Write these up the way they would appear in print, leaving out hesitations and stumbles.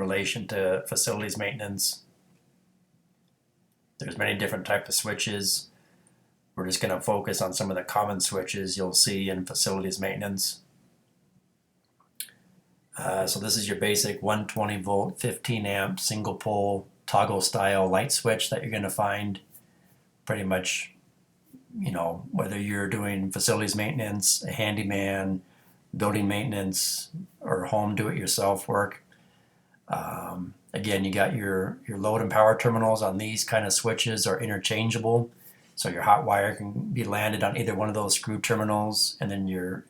relation to facilities maintenance. There's many different types of switches. We're just going to focus on some of the common switches you'll see in facilities maintenance. So this is your basic 120 volt, 15 amp, single pole, toggle style light switch that you're going to find pretty much, whether you're doing facilities maintenance, a handyman, building maintenance, or home do-it-yourself work. Again, you got your load and power terminals on these kind of switches are interchangeable. So your hot wire can be landed on either one of those screw terminals, and then your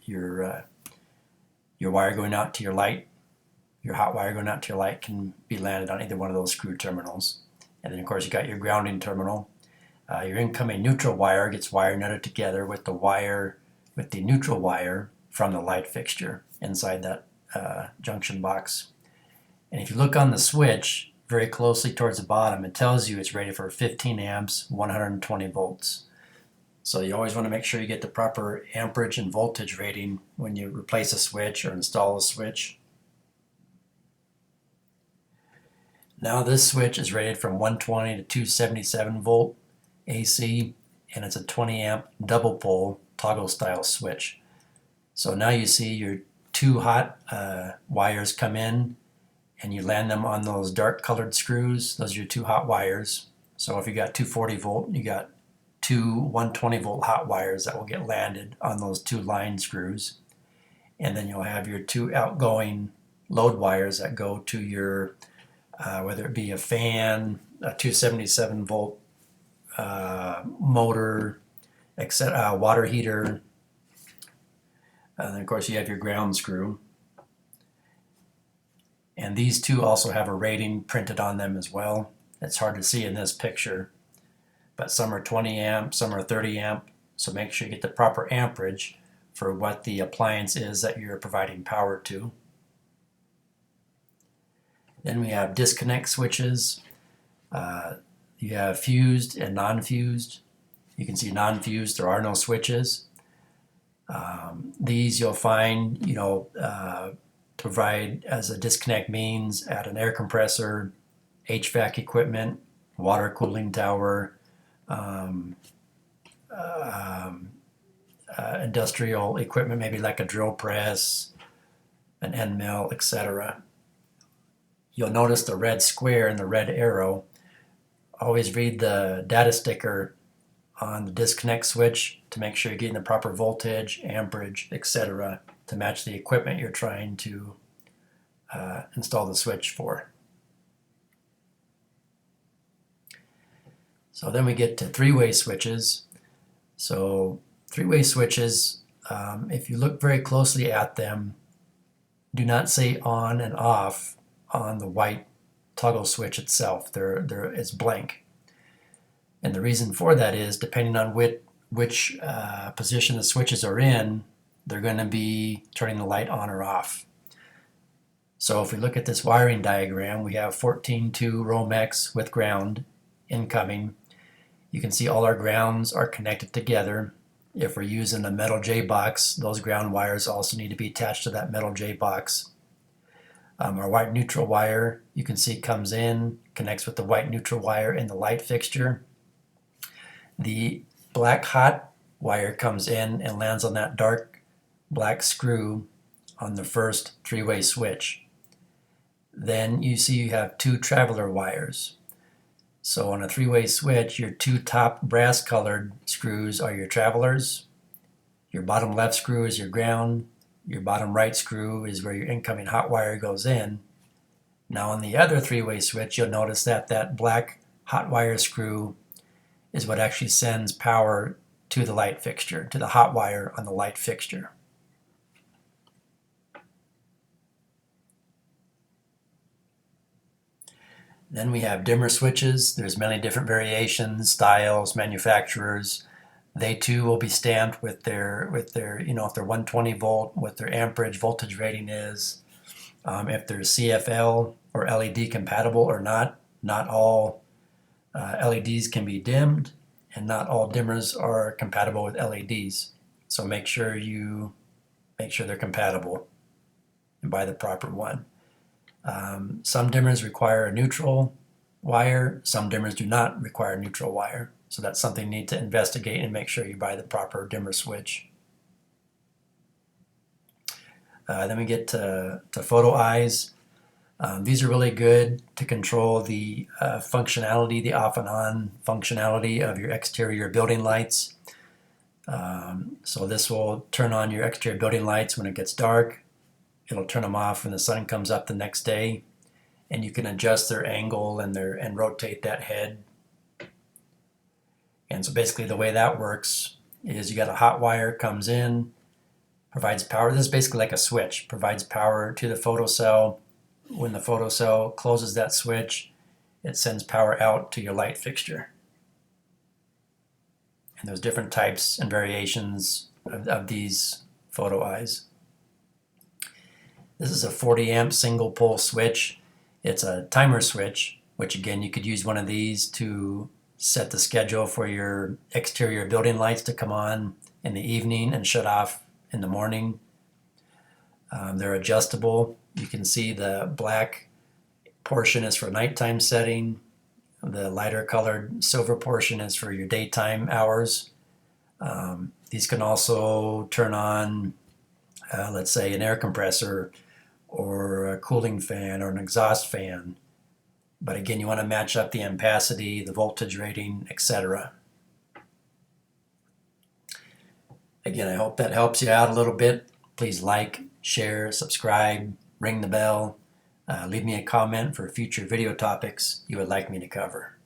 wire going out to your light, your hot wire going out to your light can be landed on either one of those screw terminals. And then of course you got your grounding terminal. Your incoming neutral wire gets wire nutted together with the neutral wire from the light fixture inside that junction box. And if you look on the switch very closely towards the bottom, it tells you it's rated for 15 amps, 120 volts. So you always want to make sure you get the proper amperage and voltage rating when you replace a switch or install a switch. Now this switch is rated from 120 to 277 volt AC, and it's a 20 amp double pole toggle style switch. So now you see your two hot wires come in, and you land them on those dark colored screws. Those are your two hot wires. So if you got 240 volt, you got two 120 volt hot wires that will get landed on those two line screws. And then you'll have your two outgoing load wires that go to your, whether it be a fan, a 277 volt motor, etc., water heater. And then of course you have your ground screw. And these two also have a rating printed on them as well. It's hard to see in this picture, but some are 20 amp, some are 30 amp. So make sure you get the proper amperage for what the appliance is that you're providing power to. Then we have disconnect switches. You have fused and non-fused. You can see non-fused, there are no switches. These you'll find, provide as a disconnect means at an air compressor, HVAC equipment, water cooling tower, industrial equipment, maybe like a drill press, an end mill, etc. You'll notice the red square and the red arrow. Always read the data sticker on the disconnect switch to make sure you're getting the proper voltage, amperage, etc. to match the equipment you're trying to install the switch for. So then we get to three-way switches. So three-way switches, if you look very closely at them, do not say on and off on the white toggle switch itself. It's blank. And the reason for that is depending on which position the switches are in, they're going to be turning the light on or off. So if we look at this wiring diagram, we have 14-2 Romex with ground incoming. You can see all our grounds are connected together. If we're using a metal J-box, those ground wires also need to be attached to that metal J-box. Our white neutral wire, you can see, comes in, connects with the white neutral wire in the light fixture. The black hot wire comes in and lands on that dark black screw on the first three-way switch. Then you see you have two traveler wires. So on a three-way switch, your two top brass colored screws are your travelers. Your bottom left screw is your ground. Your bottom right screw is where your incoming hot wire goes in. Now on the other three-way switch, you'll notice that that black hot wire screw is what actually sends power to the light fixture, to the hot wire on the light fixture. Then we have dimmer switches. There's many different variations, styles, manufacturers. They too will be stamped with their if they're 120 volt, what their amperage voltage rating is, if they're CFL or LED compatible or not. Not all LEDs can be dimmed, and not all dimmers are compatible with LEDs. So make sure they're compatible and buy the proper one. Some dimmers require a neutral wire, some dimmers do not require a neutral wire. So that's something you need to investigate and make sure you buy the proper dimmer switch. Then we get to photo eyes. These are really good to control the functionality, the off and on functionality of your exterior building lights. So this will turn on your exterior building lights when it gets dark. It'll turn them off when the sun comes up the next day. And you can adjust their angle and rotate that head. And so basically the way that works is you got a hot wire comes in, provides power. This is basically like a switch, provides power to the photocell. When the photocell closes that switch, it sends power out to your light fixture. And there's different types and variations of these photo eyes. This is a 40 amp single pole switch. It's a timer switch, which again, you could use one of these to set the schedule for your exterior building lights to come on in the evening and shut off in the morning. They're adjustable. You can see the black portion is for nighttime setting. The lighter colored silver portion is for your daytime hours. These can also turn on, let's say, an air compressor or a cooling fan or an exhaust fan. But again, you want to match up the ampacity, the voltage rating, etc. Again, I hope that helps you out a little bit. Please like, share, subscribe, ring the bell. Leave me a comment for future video topics you would like me to cover.